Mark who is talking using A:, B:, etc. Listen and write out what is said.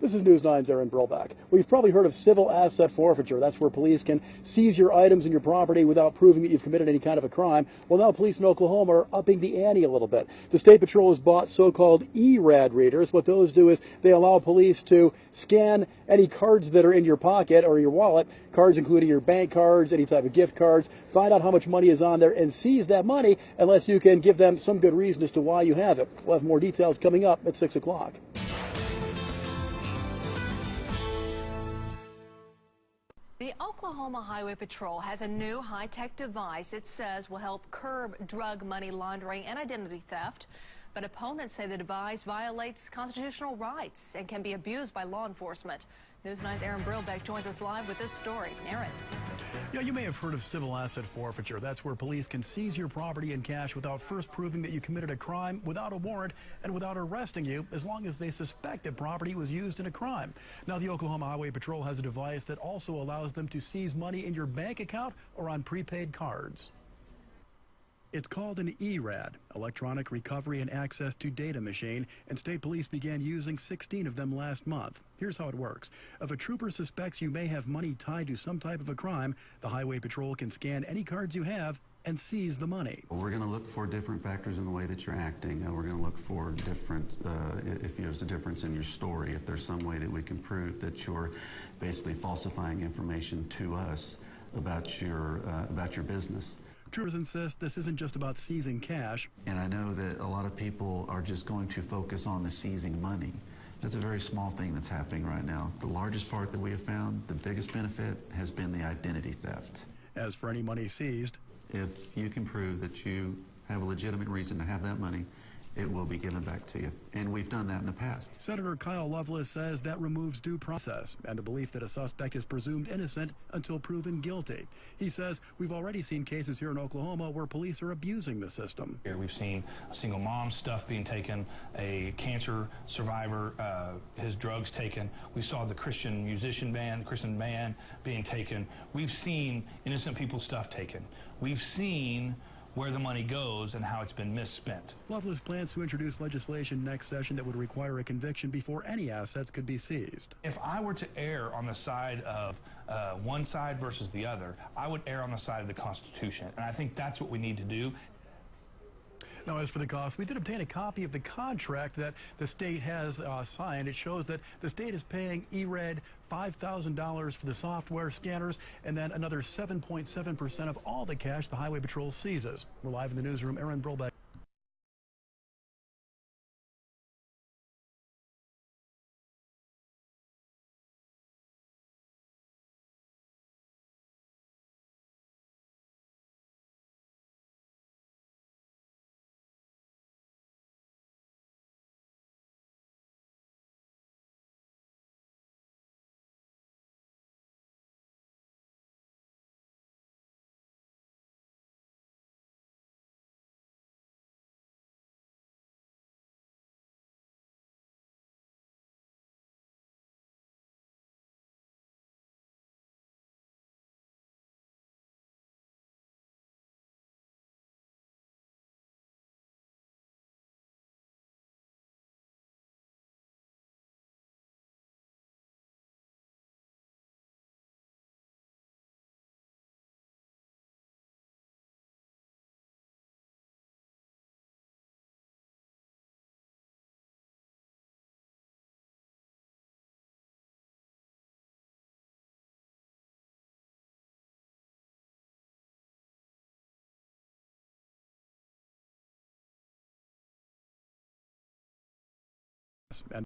A: This is News 9's Aaron Brillback. Well, you've probably heard of civil asset forfeiture. That's where police can seize your items and your property without proving that you've committed any kind of a crime. Well, now police in Oklahoma are upping the ante a little bit. The State Patrol has bought so-called ERAD readers. What those do is they allow police to scan any cards that are in your pocket or your wallet, cards including your bank cards, any type of gift cards, find out how much money is on there and seize that money unless you can give them some good reason as to why you have it. We'll have more details coming up at 6 o'clock.
B: The Oklahoma Highway Patrol has a new high-tech device it says will help curb drug money laundering and identity theft. But opponents say the device violates constitutional rights and can be abused by law enforcement. News 9's Aaron Brillback joins us live with this story. Aaron.
C: Yeah, you may have heard of civil asset forfeiture. That's where police can seize your property and cash without first proving that you committed a crime, without a warrant, and without arresting you, as long as they suspect that property was used in a crime. Now, the Oklahoma Highway Patrol has a device that also allows them to seize money in your bank account or on prepaid cards. It's called an ERAD, Electronic Recovery and Access to Data Machine, and state police began using 16 of them last month. Here's how it works. If a trooper suspects you may have money tied to some type of a crime, the Highway Patrol can scan any cards you have and seize the money.
D: We're going to look for different factors in the way that you're acting. We're going to look for different, if there's a difference in your story, if there's some way that we can prove that you're basically falsifying information to us about your business.
C: Troopers insist this isn't just about seizing cash.
D: And I know that a lot of people are just going to focus on the seizing money. That's a very small thing that's happening right now. The largest part that we have found, the biggest benefit, has been the identity theft.
C: As for any money seized,
D: if you can prove that you have a legitimate reason to have that money, it will be given back to you. And we've done that in the past.
C: Senator Kyle Loveless says that removes due process and the belief that a suspect is presumed innocent until proven guilty. He says we've already seen cases here in Oklahoma where police are abusing the system.
E: Here we've seen a single mom's stuff being taken, a cancer survivor, his drugs taken. We saw the Christian band being taken. We've seen innocent people's stuff taken. We've seen where the money goes and how it's been misspent.
C: Loveless plans to introduce legislation next session that would require a conviction before any assets could be seized.
E: If I were to err on the side of one side versus the other, I would err on the side of the Constitution. And I think that's what we need to do.
C: Now, as for the cost, we did obtain a copy of the contract that the state has signed. It shows that the state is paying ERAD $5,000 for the software scanners and then another 7.7% of all the cash the Highway Patrol seizes. We're live in the newsroom. Aaron Brillback. And